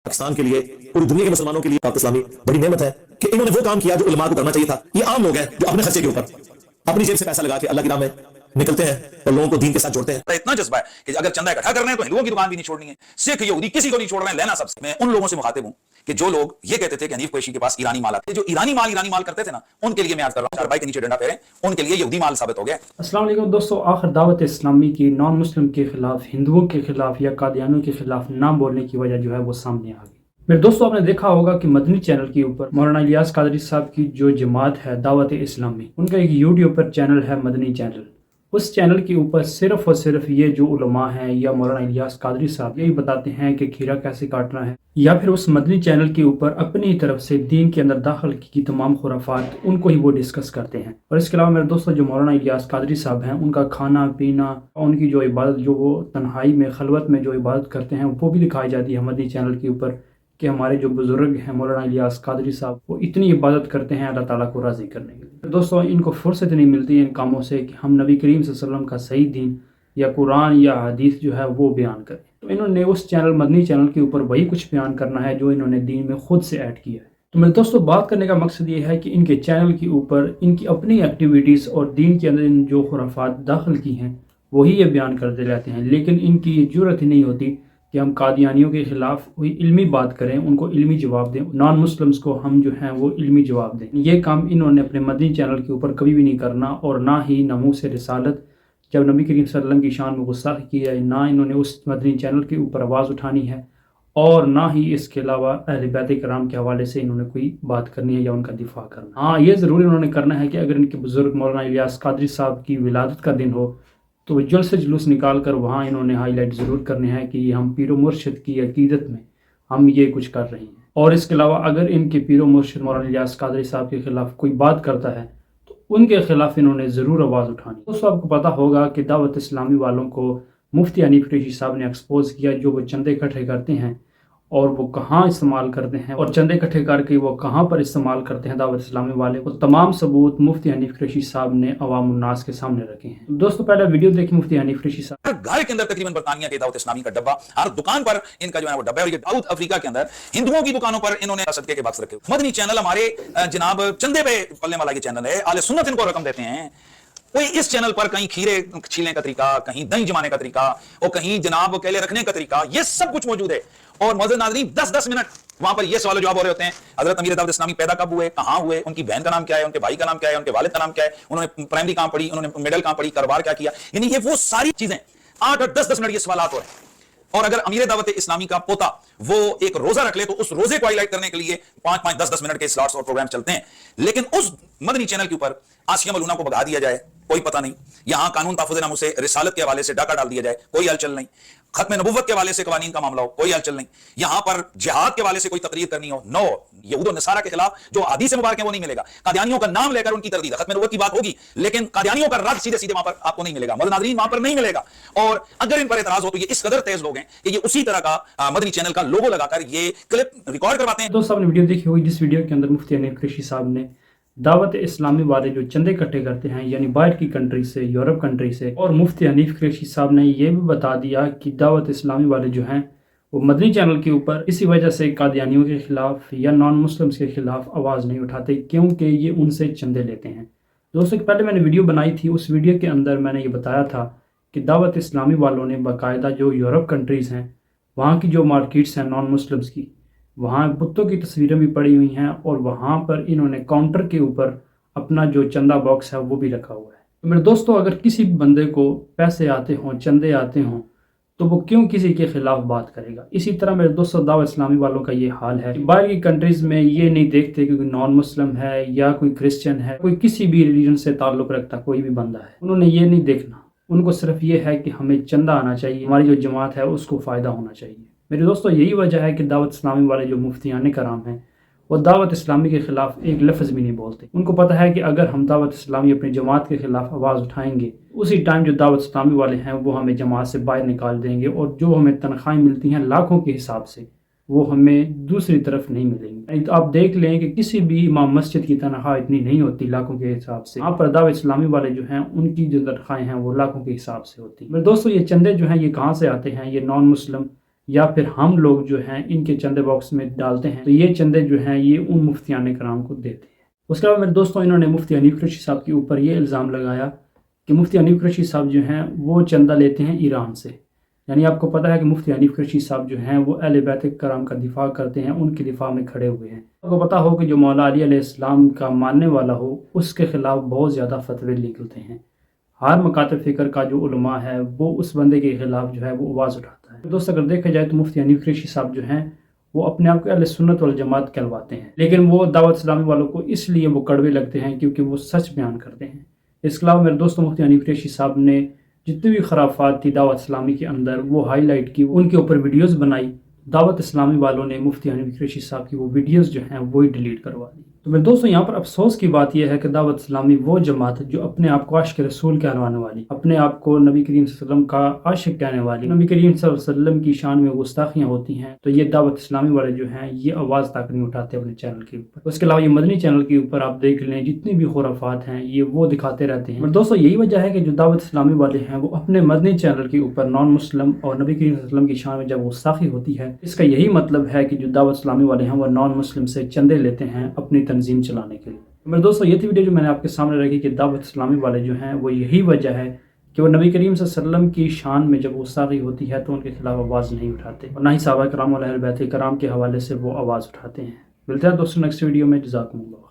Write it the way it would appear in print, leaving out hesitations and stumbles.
पाकिस्तान के लिए, पूरी दुनिया के मुसलमानों के लिए दावत इस्लामी बड़ी नेमत है कि इन्होंने वो काम किया जो उलमा को करना चाहिए था। ये आम लोग हैं जो अपने खर्चे के ऊपर अपनी जेब से पैसा लगा के अल्लाह की राह में निकलते हैं और लोगों को दीन के साथ जोड़ते हैं। इतना जज्बा है कि अगर चंदा इकट्ठा कर रहे हैं तो हिंदुओं की दुकान भी नहीं छोड़नी है, सिख यहूदी किसी को नहीं छोड़ रहे हैं, लेना सबसे। मैं उन लोगों से मुखातिब हूं कि जो लोग ये कहते थे कि हनीफ कुरैशी के पास ईरानी माल आते, जो ईरानी माल करते थे ना, उनके लिए मैं आज कर रहा हूं, चारपाई के नीचे डंडा फेरे, उनके लिए यहूदी माल साबित हो गया। अस्सलाम वालेकुम दोस्तों, आखिर दावत इस्लामी की नॉन मुस्लिम के खिलाफ, हिंदुओं के खिलाफ या कादियानियों के खिलाफ नाम बोलने की वजह जो है वो सामने आ गई। मेरे दोस्तों, आपने देखा होगा कि मदनी चैनल के ऊपर मौलाना इलियास कादरी साहब की जो जमात है दावत इस्लामी, उनका एक यूट्यूब पर चैनल है मदनी चैनल। उस चैनल के ऊपर सिर्फ और सिर्फ ये जो उलमा हैं या मौलाना इलियास कादरी साहब यही बताते हैं कि खीरा कैसे काटना है, या फिर उस मदनी चैनल के ऊपर अपनी तरफ से दीन के अंदर दाखिल की तमाम खुराफात उनको ही वो डिस्कस करते हैं। और इसके अलावा मेरे दोस्तों, जो मौलाना इलियास कादरी साहब हैं, उनका खाना पीना, उनकी जो इबादत, जो वो तन्हाई में खलवत में जो इबादत करते हैं, वो भी दिखाई जाती है मदनी चैनल के ऊपर कि हमारे जो बुजुर्ग हैं मौलाना इलियास कादरी साहब, वो इतनी इबादत करते हैं अल्लाह ताला को राज़ी करने के लिए। दोस्तों, इनको फुर्सत नहीं मिलती इन कामों से कि हम नबी करीम सल्लल्लाहु अलैहि वसल्लम का सही दीन या कुरान या हदीस जो है वो बयान करें। तो इन्होंने उस चैनल मदनी चैनल के ऊपर वही कुछ बयान करना है जो इन्होंने दीन में खुद से ऐड किया है। तो मेरे दोस्तों, बात करने का मकसद ये है कि इनके चैनल के ऊपर इनकी अपनी एक्टिविटीज़ और दीन के अंदर इन जो खुराफात दाखिल की हैं वही ये बयान करते रहते हैं, लेकिन इनकी ये जुर्रत ही नहीं होती कि हम कादियानियों के ख़िलाफ़ कोई इल्मी बात करें, उनको इल्मी जवाब दें, नॉन मुस्लिम्स को हम जो हैं वो इल्मी जवाब दें। ये काम इन्होंने अपने मदनी चैनल के ऊपर कभी भी नहीं करना, और ना ही नमूह से रिसालत जब नबी करीम सल्लल्लाहु अलैहि वसल्लम की शान में गुस्ताखी की है, ना इन्होंने उस मदनी चैनल के ऊपर आवाज़ उठानी है, और ना ही इसके अलावा अहले बैत कराम के हवाले से इन्होंने कोई बात करनी है या उनका दिफा करना। हाँ, ये ज़रूर इन्होंने करना है कि अगर इनके बुज़ुर्ग मौलाना इलियास कादरी साहब की विलादत का दिन हो तो जल्द से जुलूस निकाल कर वहाँ इन्होंने हाईलाइट ज़रूर करने हैं कि हम पीरो मुर्शिद की अकीदत में हम ये कुछ कर रहे हैं। और इसके अलावा अगर इनके पीरो मुर्शिद मौलाना इलियास कादरी साहब के ख़िलाफ़ कोई बात करता है तो उनके ख़िलाफ़ इन्होंने ज़रूर आवाज़ उठानी। दोस्तों, आपको पता होगा कि दावत इस्लामी वालों को मुफ्ती हनीफ कुरैशी साहब ने एक्सपोज किया, जो वो चंदे इकट्ठे करते हैं और वो कहाँ इस्तेमाल करते हैं, और चंदे इकट्ठे करके वो कहाँ पर इस्तेमाल करते हैं दावत इस्लामी वाले, वो तमाम सबूत मुफ्ती हनीफ कुरैशी साहब ने अवाम उन्नास के सामने रखे हैं। तो दोस्तों, पहले वीडियो देखिए मुफ्ती हनीफ कुरैशी साहब। घर के अंदर तकरीबन बरतानिया के दावत इस्लामी का डब्बा, हर दुकान पर इनका जो है वो डब्बा है। और ये साउथ अफ्रीका के अंदर हिंदुओं की दुकानों पर इन्होंने सदके के बक्स रखे। मदनी चैनल हमारे जनाब चंदे पे पलने वाला ये चैनल है, आले सुन्नत इनको रकम देते हैं। कोई इस चैनल पर कहीं खीरे छीलने का तरीका, कहीं दही जमाने का तरीका, और कहीं जनाब केले रखने का तरीका, ये सब कुछ मौजूद है। और मौजूद नाज़रीन 10-10 मिनट वहां पर ये सवाल जवाब हो रहे होते हैं। हजरत अमीर दावत इस्लामी पैदा कब हुए, कहां हुए, उनकी बहन का नाम क्या है, उनके भाई का नाम क्या है, उनके वालिद का नाम क्या है, उन्होंने प्राइमरी कहां पढ़ी, उन्होंने मिडिल कहां पढ़ी, कारोबार क्या किया, यानी ये वो सारी चीजें 8 और 10-10 मिनट ये सवाल हो रहे हैं। और अगर अमीर दावत इस्लामी का पोता वो एक रोजा रख ले तो उस रोजे को हाईलाइट करने के लिए 5-5, 10-10 मिनट के स्लॉट्स और प्रोग्राम चलते हैं। लेकिन उस मदनी चैनल के ऊपर आसिया मलूना को भगा दिया जाए, कोई पता नहीं। यहां कानून तहफ़्फ़ुज़ नामों से रिसालत के हवाले से डाका डाल दिया जाए, कोई हलचल नहीं। खत्म नबुव्वत के हवाले से कवानीन का मामला हो, कोई हलचल नहीं। यहां पर जिहाद के हवाले से कोई तकरीर करनी हो, नो। यहूद और नसारा के खिलाफ जो हदीस मुबारक है वो नहीं मिलेगा। कादियानियों का नाम लेकर उनकी तरदीद, खत्म नबुव्वत की बात होगी, लेकिन कादियानियों का रद्द सीधे सीधे वहां पर आपको नहीं मिलेगा, मौजूद नाज़रीन वहां पर नहीं मिलेगा। और अगर इन पर एतराज हो तो ये इस कदर तेज लोग हैं कि ये उसी तरह का मदनी चैनल का लोगो लगाकर ये क्लिप रिकॉर्ड करवाते हैं। दोस्तों, आपने वीडियो देखी होगी जिस वीडियो के अंदर मुफ्ती हनीफ कुरैशी साहब ने दावत इस्लामी वाले जो चंदे इकट्ठे करते हैं, यानी बाहर की कंट्री से, यूरोप कंट्री से, और मुफ्ती हनीफ कुरैशी साहब ने ये भी बता दिया कि दावत इस्लामी वाले जो हैं वो मदनी चैनल के ऊपर इसी वजह से कादियानियों के खिलाफ या नॉन मुस्लिम्स के खिलाफ आवाज़ नहीं उठाते क्योंकि ये उनसे चंदे लेते हैं। दोस्तों, पहले मैंने वीडियो बनाई थी, उस वीडियो के अंदर मैंने ये बताया था कि दावत इस्लामी वालों ने बाकायदा जो यूरोप कंट्रीज़ हैं वहाँ की जो मार्केट्स हैं नॉन मुस्लिम्स की, वहाँ बुतों की तस्वीरें भी पड़ी हुई हैं, और वहाँ पर इन्होंने काउंटर के ऊपर अपना जो चंदा बॉक्स है वो भी रखा हुआ है। तो मेरे दोस्तों, अगर किसी बंदे को पैसे आते हों, चंदे आते हों, तो वो क्यों किसी के खिलाफ बात करेगा। इसी तरह मेरे दोस्तों, दावत इस्लामी वालों का ये हाल है। बाहर की कंट्रीज़ में ये नहीं देखते कि कोई नॉन मुस्लिम है या कोई क्रिश्चियन है, कोई किसी भी रिलीजन से ताल्लुक़ रखता कोई भी बंदा है, उन्होंने ये नहीं देखना। उनको सिर्फ ये है कि हमें चंदा आना चाहिए, हमारी जो जमात है उसको फ़ायदा होना चाहिए। मेरे दोस्तों, यही वजह है कि दावत इस्लामी वाले जो मुफ्तियान कराम हैं वो दावत इस्लामी के ख़िलाफ़ एक लफ्ज़ भी नहीं बोलते। उनको पता है कि अगर हम दावत इस्लामी अपनी जमात के ख़िलाफ़ आवाज़ उठाएंगे, उसी टाइम जो दावत इस्लामी वाले हैं वो हमें जमात से बाहर निकाल देंगे, और जो हमें तनख्वाहें मिलती हैं लाखों के हिसाब से वो हमें दूसरी तरफ नहीं मिलेंगी। तो आप देख लें कि किसी भी इमाम मस्जिद की तनख्वाह इतनी नहीं होती लाखों के हिसाब से। यहाँ पर दावत इस्लामी वाले जो हैं उनकी जो तनख्वाहें हैं वो लाखों के हिसाब से होती हैं। मेरे दोस्तों, ये चंदे जो हैं ये कहाँ से आते हैं, ये नॉन मुस्लिम یا پھر ہم لوگ جو ہیں ان کے چندے باکس میں ڈالتے ہیں تو یہ چندے جو ہیں یہ ان مفتیان کرام کو دیتے ہیں۔ اس کے علاوہ میرے دوستوں انہوں نے مفتی حنیف قریشی صاحب کے اوپر یہ الزام لگایا کہ مفتی حنیف قریشی صاحب جو ہیں وہ چندہ لیتے ہیں ایران سے۔ یعنی آپ کو پتہ ہے کہ مفتی حنیف قریشی صاحب جو ہیں وہ اہل بیت کرام کا دفاع کرتے ہیں، ان کے دفاع میں کھڑے ہوئے ہیں۔ آپ کو پتہ ہو کہ جو مولا علی علیہ السلام کا ماننے والا ہو اس کے خلاف بہت زیادہ فتوے نکلتے ہیں۔ ہر مکاتب فکر کا جو علماء ہے وہ اس بندے کے خلاف جو ہے وہ آواز اٹھاتا ہے۔ دوست اگر دیکھا جائے تو مفتی حنیف قریشی صاحب جو ہیں وہ اپنے آپ کو اہل سنت والجماعت کہلواتے ہیں، لیکن وہ دعوت اسلامی والوں کو اس لیے وہ کڑوے لگتے ہیں کیونکہ وہ سچ بیان کرتے ہیں۔ اس کے علاوہ میرے دوستوں مفتی حنیف قریشی صاحب نے جتنی بھی خرافات تھی دعوت اسلامی کے اندر وہ ہائی لائٹ کی، ان کے اوپر ویڈیوز بنائی۔ دعوت اسلامی والوں نے مفتی حنیف قریشی صاحب کی وہ ویڈیوز جو ہیں وہی ڈیلیٹ کروا دی۔ تو میرے دوستوں یہاں پر افسوس کی بات یہ ہے کہ دعوت اسلامی وہ جماعت جو اپنے آپ کو عاشق رسول کہلوانے والی، اپنے آپ کو نبی کریم صلی اللہ علیہ وسلم کا عاشق کہنے والی، نبی کریم صلی اللہ علیہ وسلم کی شان میں گستاخیاں ہوتی ہیں، تو یہ دعوت اسلامی والے جو ہیں یہ آواز تک نہیں اٹھاتے اپنے چینل کے اوپر۔ اس کے علاوہ یہ مدنی چینل کے اوپر آپ دیکھ لیں جتنی بھی خرافات ہیں یہ وہ دکھاتے رہتے ہیں۔ اور دوستوں یہی وجہ ہے کہ جو دعوت اسلامی والے ہیں وہ اپنے مدنی چینل کے اوپر نان مسلم اور نبی کریم صلی اللہ علیہ وسلم کی شان میں جب گستاخی ہوتی ہے، اس کا یہی مطلب ہے کہ جو دعوت اسلامی والے ہیں وہ نان مسلم سے چندے لیتے ہیں اپنی تنظیم چلانے کے لیے۔ میرے دوستوں یہ تھی ویڈیو جو میں نے آپ کے سامنے رکھی کہ دعوت اسلامی والے جو ہیں وہ یہی وجہ ہے کہ وہ نبی کریم صلی اللہ علیہ وسلم کی شان میں جب گستاخی ہوتی ہے تو ان کے خلاف آواز نہیں اٹھاتے، اور نہ ہی صحابہ کرام اور اہل بیت کرام کے حوالے سے وہ آواز اٹھاتے ہیں۔ ملتے ہیں دوستوں نیکسٹ ویڈیو میں، جزاکم اللہ۔